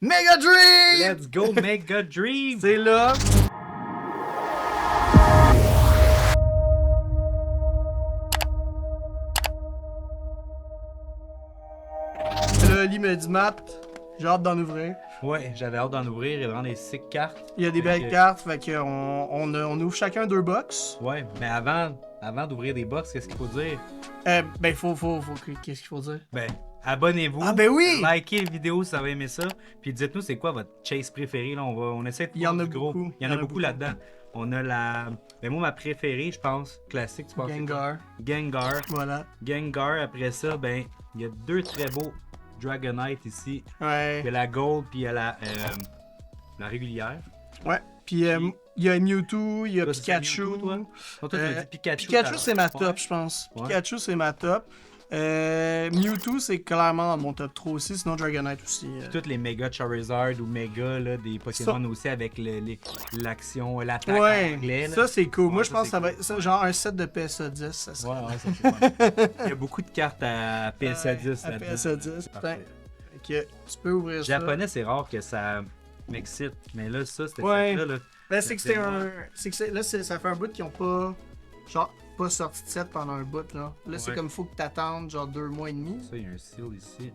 Mega Dream! Let's go, Mega Dream! C'est là. Là, Oli me dit, Matt, j'ai hâte d'en ouvrir. Ouais, j'avais hâte d'en ouvrir et de rendre des sick cartes. Il y a des Fait belles que- cartes, fait qu'on on ouvre chacun 2 box. Ouais, mais avant d'ouvrir des box, qu'est-ce qu'il faut dire? Ben, qu'est-ce qu'il faut dire? Ben, abonnez-vous. Ah, ben oui! Likez la vidéo si vous avez aimé ça. Puis dites-nous c'est quoi votre chase préférée. Là, on essaie de Il y en trouver a du gros. beaucoup. Il y en a beaucoup là-dedans. On a la. Ben, moi, ma préférée, je pense, classique, tu penses? Gengar. Gengar. Voilà. Gengar, après ça, ben, il y a 2 très beaux Dragonite ici. Ouais. Il y a la Gold, puis il y a la régulière. Ouais. Puis, il y a Mewtwo, il y a Toi, c'est Pikachu. Mewtwo, toi? Toi, tu as dit Pikachu. Pikachu, c'est ma Ouais. top, je pense. Ouais. Pikachu, c'est ma top. Mewtwo, c'est clairement dans mon top 3 aussi, sinon Dragonite aussi. Toutes les méga Charizard ou méga là, des Pokémon aussi avec l'action, l'attaque en Ouais, anglais. Là. ça c'est cool. Ouais, Moi je ça, pense que c'est ça va cool. être ça, genre un set de PSA 10. Ça serait... Ouais, ça c'est fun. Il y a beaucoup de cartes à PSA 10 à là-dedans. PSA 10. Putain. Parfait. Fait que tu peux ouvrir Japonais, c'est rare que ça m'excite. Mais là, ça, c'était Ouais. ça. Là. ça. Ben, c'est que c'était un. C'est que là, ça fait un bout qu'ils ont pas. Genre, pas sorti de set pendant un bout là. Là, c'est Ouais. comme faut que t'attendes genre 2 mois et demi. Ça, il y a un seal ici.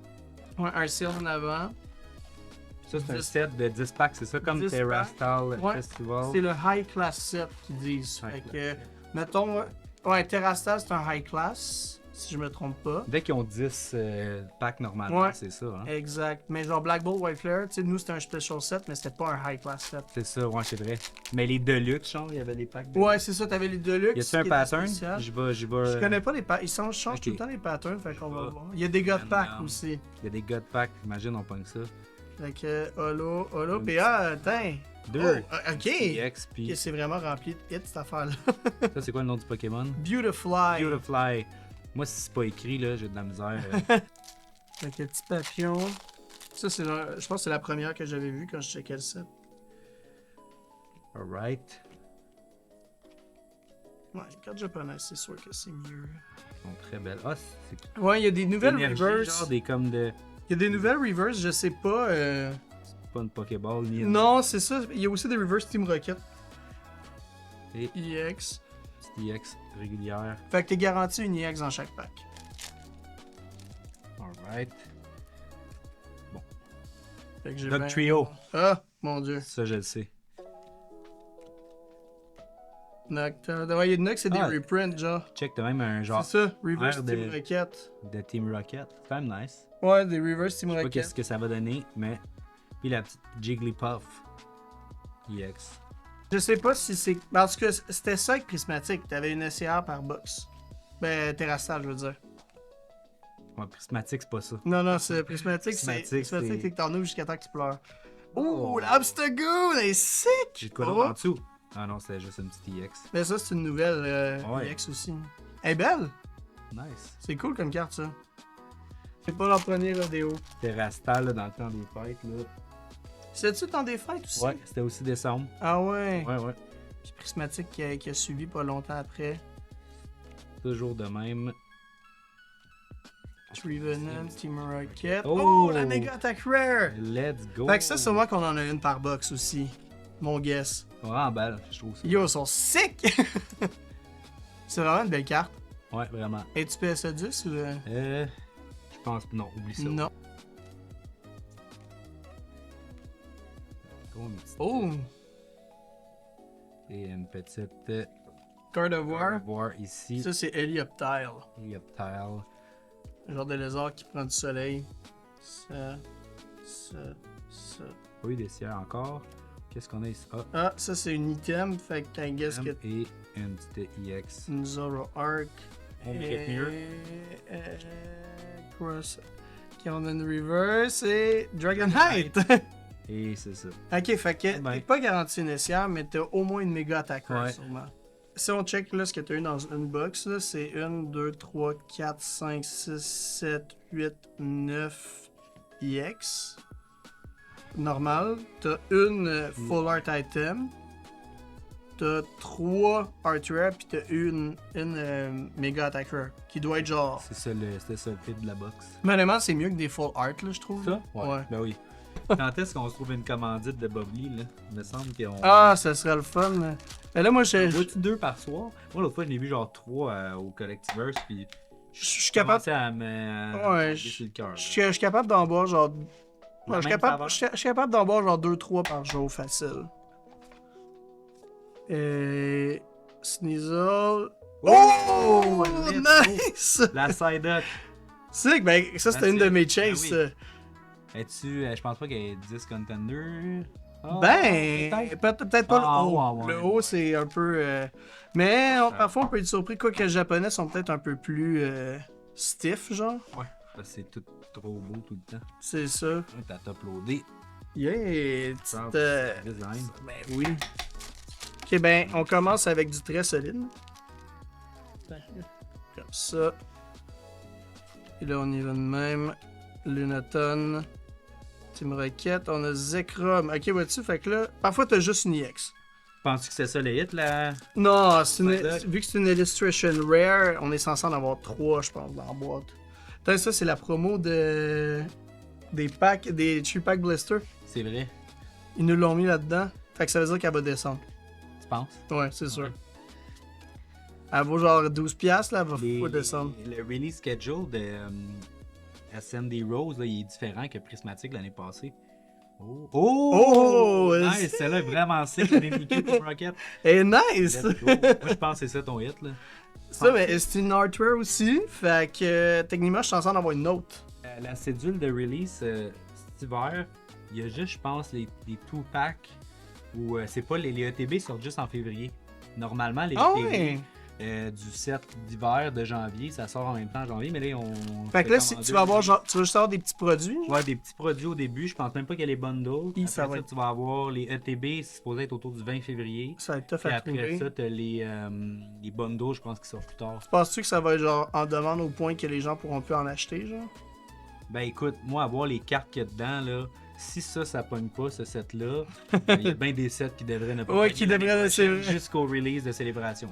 Ouais, un seal en avant. Ça, c'est un 10 set de 10 packs. C'est ça comme 10 Terrastal Ouais. Festival. C'est le high class set qu'ils disent. High Fait class que, set. mettons, ouais, Terrastal c'est un high class, si je me trompe pas. Dès qu'ils ont 10 packs normalement, Ouais. c'est ça. Hein? Exact. Mais genre Black Bolt, White Flare, tu sais, nous c'était un special set, mais c'était pas un high class set. C'est ça, ouais, c'est vrai. Mais les Deluxe, genre, il y avait des packs de... Ouais, c'est ça, t'avais les Deluxe. Y a-tu qui un étaient pattern? spéciales. J'y vais. Je connais pas les patterns. Ils changent Ok. tout le temps les patterns, fait qu'on va vais. voir. Il y a des God Pack Miam. aussi. Il y a des God Packs, imagine, on pogne ça. Fait que, holo, Un puis attends. 2. Oh, ok. EX, puis Ok, c'est vraiment rempli de hits cette affaire-là. ça, c'est quoi le nom du Pokémon? Beautifly. Beautifly. Moi, si c'est pas écrit, là, j'ai de la misère. Fait que petit papillon. Ça, c'est je pense que c'est la première que j'avais vue quand je checkais le set. Alright. Ouais, les cartes japonaises, c'est sûr que c'est mieux. Elles sont très belles. Ah, c'est Ouais, il y a des nouvelles énergie, reverse. genre des comme de... Il y a des nouvelles reverse, je sais pas. C'est pas une Pokéball, ni une Non, c'est ça. Il y a aussi des reverse Team Rocket. Et- EX. petite EX régulière. Fait que t'es garanti une EX dans chaque pack. Alright. Fait que j'ai Dog Trio. Ah, mon dieu. Ça, je le sais. Nocturne. Ouais, il y a que c'est des Ah. reprints, genre. Check, t'as même un genre C'est ça, reverse air Team de- Rocket. de Team Rocket. C'est quand même nice. Ouais, des reverse Team Je sais pas Rocket. qu'est-ce que ça va donner, mais... Puis la petite Jigglypuff. EX. Je sais pas si c'est. Parce que c'était ça avec Prismatic. T'avais une SCR par box. Ben, Terrastal, je veux dire. Ouais, Prismatic, c'est pas ça. Non, c'est Prismatic, c'est. Prismatic, Prismatic, c'est- c'est que t'en ouvres jusqu'à temps que tu pleures. Oh. Oh, l'Obstagoon est sick! J'ai quoi Oh. d'autre en dessous? Ah non, c'était juste une petite EX. Mais ça, c'est une nouvelle Ouais. EX aussi. Elle est belle! Nice. C'est cool comme carte, ça. C'est pas leur premier rodéo. Terrastal, là, dans le temps des fêtes, là. C'est-tu le temps des fêtes aussi? Ouais, c'était aussi décembre. Ah ouais? Ouais, ouais. Puis Prismatic qui a suivi pas longtemps après. Toujours de même. Trevenant, Team Rocket. Oh! Oh, la méga attack rare! Let's go! Fait que ça, c'est moi qu'on en a une par box aussi. Mon guess. Vraiment belle, je trouve ça. Yo, ils sont sick! C'est vraiment une belle carte. Ouais, vraiment. Es-tu PSA 10 ou. Je pense... Non, oublie ça. Non. Go, une petite- Oh! Et une petite... Card of War. Voir ici. Ça, c'est Helioptile. Reptile. Genre de lézard qui prend du soleil. Ça. Pas eu des cierres encore. Qu'est-ce qu'on a ici? Ah, Ah, ça, c'est une item. Fait que I guess que et une petite EX. une Zoro Arc. On mérite mieux. Cross. Qui on a une reverse et Dragonite. Et c'est ça. Ok, fait que Ben. t'es pas garanti une SR, mais t'as au moins une méga attaque Ouais. sûrement. Si on check là ce que t'as eu dans une box, là, c'est 1, 2, 3, 4, 5, 6, 7, 8, 9 EX. Normal. T'as une full art item. T'as 3 art rare, puis t'as une méga attack rare. Qui doit être genre. C'était ça le fit de la box. Honnêtement, c'est mieux que des full art, là, je trouve. Ça? Ouais. Ben oui. Quand est-ce qu'on se trouve une commandite de Bubbly, là? Il me semble qu'on... Ah, ça serait le fun. Mais là, moi, On voit-tu 2 par soir? Moi, l'autre fois, j'en ai vu genre 3 au Collectiverse, puis... je suis capable. commençais à me... Ouais, baisser le cœur, là. Je suis capable d'en boire genre. La Ouais, je même saveur? suis capable d'en boire genre 2-3 par jour, facile. Sneasel. Oh! let's Nice! La side-up. C'est que, ben, ça, c'était une de mes chases. Ben es-tu... je pense pas qu'elle est 10 contender. Ah, Ben, peut-être pas Ah, le haut. ouais. Le haut, c'est un peu. Mais parfois, on peut être surpris, quoi que les Japonais sont peut-être un peu plus stiff, genre. Ouais. Parce que c'est tout trop beau tout le temps. C'est ça. Ouais, t'as uploadé. Yeah! Proud petite, design. Ben oui. Ok, ben, on commence avec du très solide. Comme ça. Et là, on y va de même. Lunaton. Team Rocket. On a Zekrom. Ok, vois-tu? Fait que là, parfois, t'as juste une EX. Penses-tu que c'est ça le hit, là? Non, Psyduck. vu que c'est une illustration rare, on est censé en avoir 3, je pense, dans la boîte. Putain, ça, c'est la promo des packs, des Tree Pack Blister. C'est vrai. Ils nous l'ont mis là-dedans. Fait que ça veut dire qu'elle va descendre. Tu penses? Ouais, c'est sûr. Ouais. Elle vaut genre 12$, là, elle va pas descendre. Le release schedule de SND Rose, là, il est différent que Prismatic l'année passée. Oh, nice! Celle-là est vraiment sick, elle est niquée pour Rocket. Et nice! Let's go. Moi, je pense que c'est ça ton hit, là. Ça, mais c'est une hardware aussi. Fait que techniquement, je suis censé en avoir une autre. La cédule de release cet hiver, il y a juste, je pense, les 2-packs où c'est pas les ETB sortent juste en février. Normalement, les Ah ETB ouais! du set d'hiver de janvier, ça sort en même temps en janvier, mais là, Fait que là, si tu vas avoir genre, tu vas juste avoir des petits produits. Ouais, des petits produits au début, je pense même pas qu'il y a les bundles. Et Après ça ça, va être- tu vas avoir les ETB, c'est supposé être autour du 20 février. Ça va être tough Puis à après trouver. ça, t'as les bundles, je pense, qui sortent plus tard. Penses-tu que ça va être genre en demande au point que les gens pourront plus en acheter, genre? Ben écoute, moi, avoir les cartes qu'il y a dedans, là, si ça pogne pas, ce set-là, il y a bien des sets qui devraient ne pas Ouais, pogner qui l'année devraient, c'est prochaine vrai. jusqu'au release de Célébration.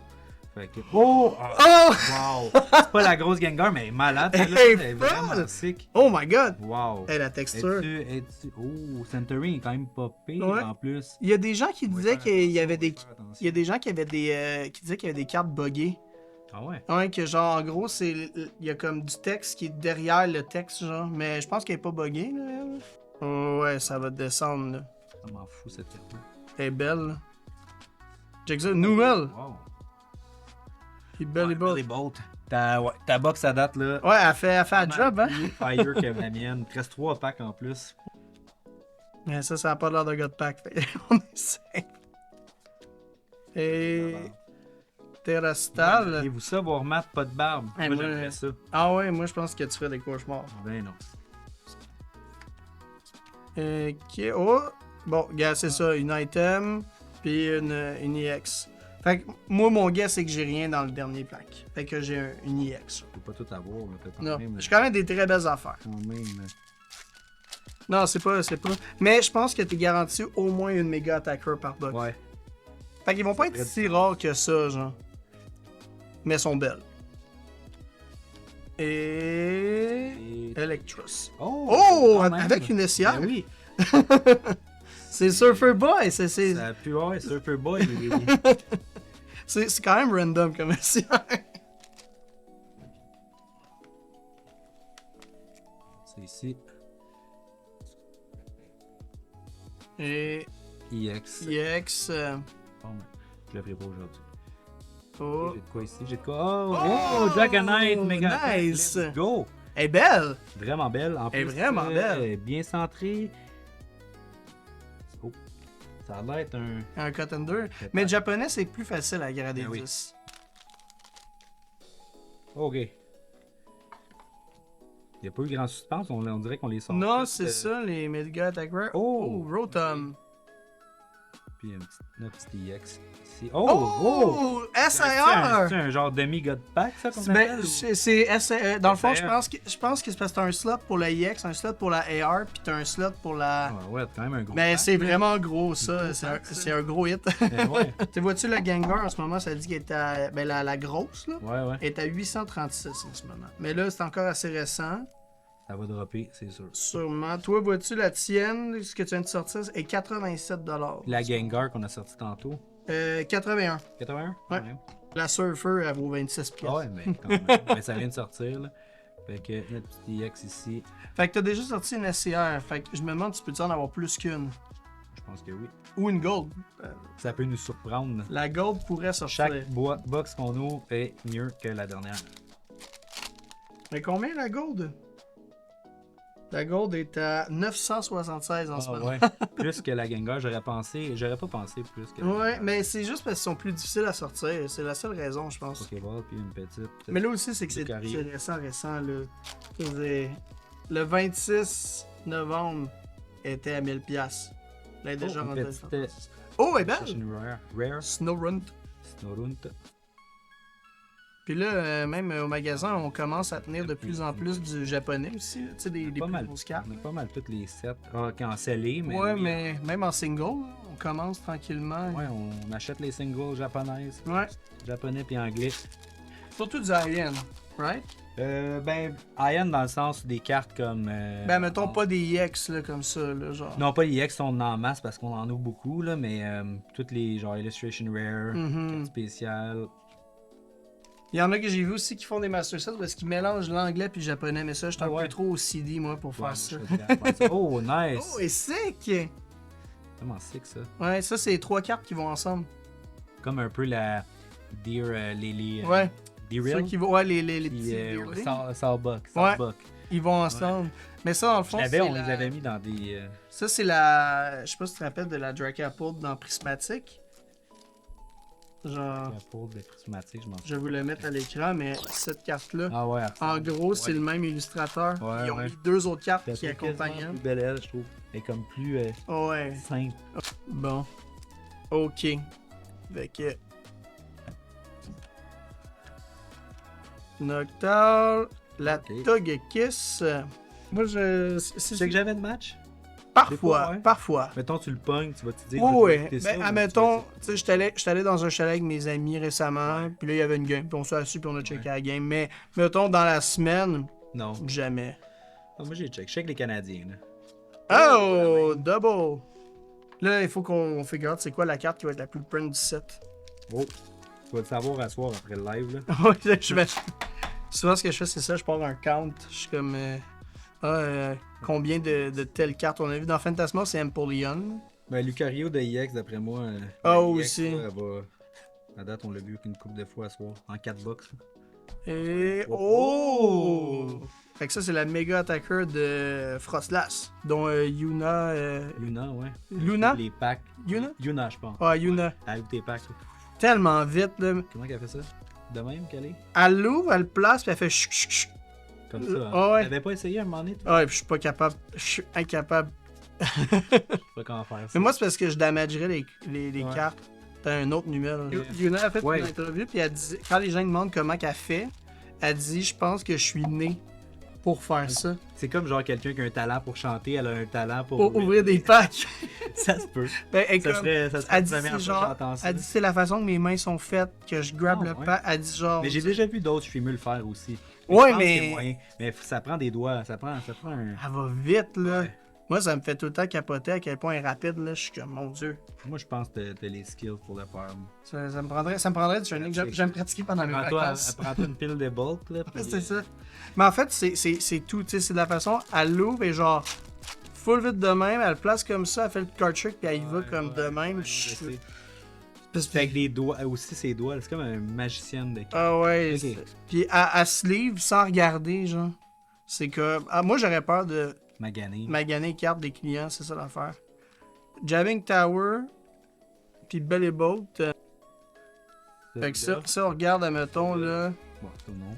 Fait que... Oh! Oh! Wow! C'est pas la grosse Gengar, mais elle est malade, celle-là. Hey, Elle est fun! vraiment sick. Oh my god! Wow! Hey, la texture. Oh, Centering est quand même pas pire Ouais. en plus. Il y a des gens qui disaient qu'il y avait des. Faut faire attention. Il y a des gens qui avaient des. Qui disaient qu'il y avait des cartes buggées. Ah ouais? Ouais, que genre, en gros, c'est. Il y a comme du texte qui est derrière le texte, genre. Mais je pense qu'elle est pas buggée, là. Elle. Oh, ouais, ça va descendre, là. Ça m'en fout cette carte-là. Elle est belle, là. Check ça, nouvelle! Wow! Puis Belly Bolt. Belly Bolt. Ta box à date, là. Ouais, elle fait un job, hein? Plus fire que la mienne. Il reste 3 packs en plus. Mais ça a pas l'air de God Pack. Fait on essaie. Et. Terrastal. Et vous ça, voir Matt, pas de barbe? Hey, moi, moi, j'aimerais ça. Ah ouais, moi je pense que tu ferais des cauchemars. Ben non. Ok, oh! Bon, gars, c'est ça, une item, puis une EX. Fait que moi, mon guess, c'est que j'ai rien dans le dernier pack. Fait que j'ai une EX. Je peux pas tout avoir, mais peut-être Non, quand même. j'ai quand même des très belles affaires. Quand même. Non, c'est pas. Mais je pense que t'es garanti au moins une méga attacker par box. Ouais. Fait qu'ils vont pas être Très si rares que ça, genre. Mais elles sont belles. Et. Et... Electros. Oh! Oh! quand même. Avec une SIA. Ben oui. C'est Surfer Boy. C'est Ça pue, ouais, Surfer Boy. c'est quand même random comme SIA. C'est ici. Et. EX. EX. Bon, ben, je le ferai pas aujourd'hui. Oh. J'ai de quoi ici? J'ai de quoi? Oh! Dragonite! Mega! Nice! Let's go! Elle est belle! Vraiment belle. En plus, Elle est vraiment belle. Bien centrée. Oh. Ça a l'air d'être un... Un contender. Mais le japonais, c'est plus facile à grader Ben oui. 10. OK. Il n'y a pas eu grand suspense, on dirait qu'on les sort. Non, tous, c'est ça, les Mega Attack Rare. Oh! Rotom. Puis notre petit EX ici. Oh! SIR! C'est un genre demi-god pack, ça, qu'on Ben, appelle? ou- c'est dans le fond, je SIR. pense que c'est parce que t'as un slot pour la EX, un slot pour la AR, puis t'as un slot pour la. Ah ouais, c'est quand même un gros Mais pack, c'est là. vraiment gros, ça. gros C'est pack, ça. c'est un gros hit. Ben ouais, Tu vois-tu le Gengar en ce moment, ça dit qu'elle est à. Ben, la grosse, là, ouais. est à 836 en ce moment. Mais là, c'est encore assez récent. Ça va dropper, c'est sûr. Sûrement. Toi, vois-tu la tienne, ce que tu viens de sortir, est 87$. La Gengar qu'on a sorti tantôt. 81. 81? Ouais. La Surfer, elle vaut 26$. Ah ouais, mais quand même. Mais ça vient de sortir, là. Fait que notre petit EX ici, Fait que t'as déjà sorti une SCR. Fait que je me demande, tu peux-tu en avoir plus qu'une? je pense que oui. Ou une Gold. Ça peut nous surprendre. La Gold pourrait sortir. Chaque box qu'on ouvre est mieux que la dernière. Mais combien la Gold? La Gold est à 976 en ce moment. Ouais. Plus que la Gengar, j'aurais pas pensé plus que la Ouais, Gengar. mais c'est juste parce qu'ils sont plus difficiles à sortir. C'est la seule raison, je pense. Pokéball, puis une petite. Mais là aussi, c'est que c'est Lucario. récent, là. Je veux dire, le 26 novembre était à 1000$. Là, elle est déjà une rendue à petite, 100$. Oh, elle est belle! Session Rare. Snowrunt. Snorunt. Puis là, même au magasin, on commence à tenir de plus en plus du japonais aussi. Tu sais, des Pas plus mal. grosses cartes. On a pas mal toutes les sets. Ah, cancellés, mais. Ouais, oui. mais même en single, on commence tranquillement. Ouais, on achète les singles japonaises. Ouais. Japonais puis anglais. Surtout du high-end, right? Ben, high-end dans le sens des cartes comme. Ben, mettons pas des EX, là, comme ça, là, genre. Non, pas les EX sont en masse parce qu'on en ouvre beaucoup, là, mais toutes les genre Illustration Rare, Mhm. cartes spéciales. Il y en a que j'ai vu aussi qui font des Master Sets parce qu'ils mélangent l'anglais puis le japonais, mais ça, je suis un Ah ouais. peu trop au CD, moi, pour faire Ouais, ça. je serais capable de faire ça. Oh, nice! Oh, et sick! Comment sick ça? Ouais, ça, c'est 3 cartes qui vont ensemble. Comme un peu la Deer les Ouais. Deer Ceux Reel. qui vont, ouais, les Puis petits deerlings, Sawbuck. Ouais. Sawbuck. ils vont ensemble. Mais ça, dans le fond, c'est On la... les avait mis dans des. Ça, c'est la... Je sais pas si tu te rappelles de la Drake Apple dans Prismatic. Genre, Pour des prismatiques, je m'en je vais vous le mettre à l'écran, mais cette carte-là, Ah ouais, en gros, c'est le même illustrateur. Ouais, Ils ont ouais. mis 2 autres cartes C'est qui quasiment accompagnent. plus belle elle, je trouve. Elle est comme plus Ouais. simple. Bon. Ok. Fait que. Noctowl, la Ok. Togekiss. Moi, je. Tu sais que j'avais de match? Parfois, ouais. parfois. Mettons, tu le pognes, tu vas te dire. Oh, je vais ouais. écouter ça, Ben, ou admettons, tu tu sais, j'étais allé dans un chalet avec mes amis récemment, puis là, il y avait une game, puis on s'est assis, puis on a checké la game. Mais, mettons, dans la semaine, Non. jamais. Ah, moi, j'ai check. Je check les Canadiens. Là. Oh, double! Là, il faut qu'on figure out c'est quoi la carte qui va être la plus print du set. Oh, tu vas le savoir à soir après le live. Là. Ouais, souvent, ce que je fais, c'est ça, je pars un count. Je suis comme. Combien de telles cartes on a vu dans Phantasma, c'est Empoleon. Ben, Lucario de EX, d'après moi. Ah, la aussi. là, elle va... À date, on l'a vu qu'une couple de fois à soir. En 4 box. Et. Oh! Oh! Fait que ça, c'est la méga attaqueur de Frostlass, dont Yuna. Luna, ouais. Luna? Les packs. Yuna? Yuna, je pense. Ouais, Yuna. Elle ouvre tes packs. là. Tellement vite, là. Comment qu'elle fait ça? De même qu'elle est? Elle l'ouvre, elle le place, puis elle fait chut chut chut. Comme ça. Hein? Ah ouais. T'avais pas essayé un moment donné, toi? Ouais, puis je suis pas capable. Je suis incapable. Je sais pas comment faire ça. Mais moi, c'est parce que je damagerais les Ouais. cartes. T'as un autre numéro. Ouais. Yuna a fait Ouais. une interview, puis elle dit, quand les gens demandent comment qu'elle fait, elle dit je pense que je suis né pour faire ça. C'est comme genre quelqu'un qui a un talent pour chanter, elle a un talent pour Pour ouvrir des packs. Ça se peut. Ben, elle, Ça comme- serait elle la dit, première c'est fois que genre, j'entends ça. elle dit c'est la façon que mes mains sont faites, que je grab Ah, le ouais. pack. Elle dit genre. Mais j'ai déjà vu d'autres streamers le faire aussi. Ouais, Je pense mais- qu'il y a moyen. Mais ça prend des doigts, ça prend un... Elle va vite, là. Ouais. Moi, ça me fait tout le temps capoter à quel point elle est rapide, là. Je suis comme, mon Dieu. Moi, je pense que t'as les skills pour le faire. Ça me prendrait du training. J'aime pratiquer pendant mes vacances. Prends-toi une pile de bulk, là. puis- C'est ça. Mais en fait, c'est tout. Tu sais, c'est de la façon, elle l'ouvre et genre, full vite de même, elle le place comme ça, elle fait le card trick, puis elle y va Ouais, comme ouais, de même. je sais. Parce Fait avec des doigts, aussi ses doigts, c'est comme un magicien de cartes. Ah ouais. Ok. Puis elle se livre sans regarder, genre. C'est comme. Ah, moi, j'aurais peur de Magané. maganer les cartes des clients, c'est ça l'affaire. Jabbing Tower, puis Belly Boat. Fait que ça, on regarde, admettons, là. Bon, c'est tout le monde.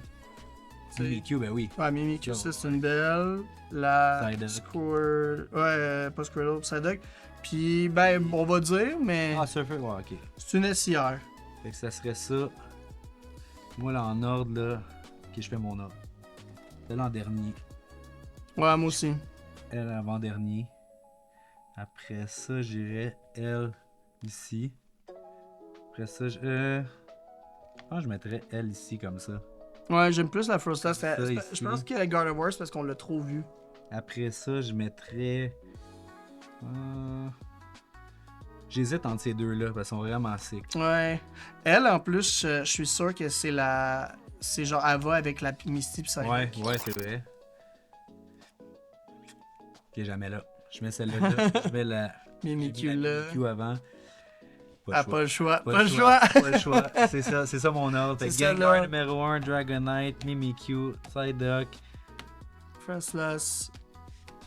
C'est- Mimikyu, ben oui. Ouais, Mimikyu, Ouais. ça, c'est une belle. La Psyduck. Squirtle. Ouais, pas Squirtle, Psyduck. Puis, ben, on va dire, mais Ah, Surfer, ouais, ok. c'est une SIR. Fait que ça serait ça. Moi, là, en ordre, là. Ok, je fais mon ordre. Elle en dernier. Ouais, moi aussi. Elle avant-dernier. Après ça, j'irais elle ici. Après ça, je pense que je mettrais elle ici comme ça. Ouais, j'aime plus la Froslass. Ça, Je ici. pense que la God of War, c'est parce qu'on l'a trop vu. Après ça, je mettrais. J'hésite entre ces deux-là parce qu'ils sont vraiment sick. Ouais. Elle, en plus, je suis sûr que c'est la. C'est genre Ava avec la Misty pis Psylocke. Ouais, c'est vrai. Ok, jamais là. Je mets celle-là là. Je mets la. Mimikyu là. Mimikyu avant. Ah, pas le choix. Pas Pas le choix. Pas le choix. C'est ça mon ordre. Fait que C'est ça, Gengar là. numéro 1, Dragonite, Mimikyu, Psyduck. Froslass.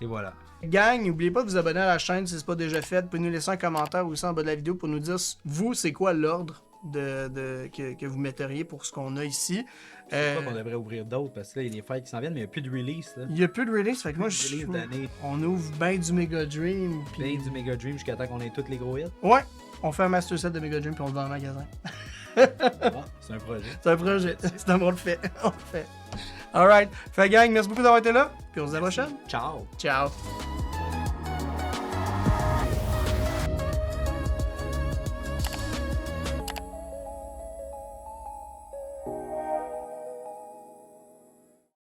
Et voilà. Gang, n'oubliez pas de vous abonner à la chaîne si ce n'est pas déjà fait. Vous pouvez nous laisser un commentaire aussi en bas de la vidéo pour nous dire, vous, c'est quoi l'ordre que vous metteriez pour ce qu'on a ici. Je crois qu'on devrait ouvrir d'autres parce que là, il y a des fêtes qui s'en viennent, mais il n'y a plus de release. Là. Il n'y a plus de release, fait que moi, Plus de release d'année. on ouvre bien du Mega Dream. Puis... Ben du Mega Dream jusqu'à temps qu'on ait tous les gros hits. Ouais, on fait un Master Set de Mega Dream puis on le vend en magasin. Ah, c'est un projet. C'est un projet, c'est un on le fait. On le fait. Alright, fait gang, merci beaucoup d'avoir été là, puis on se dit à la prochaine. Ciao! Ciao!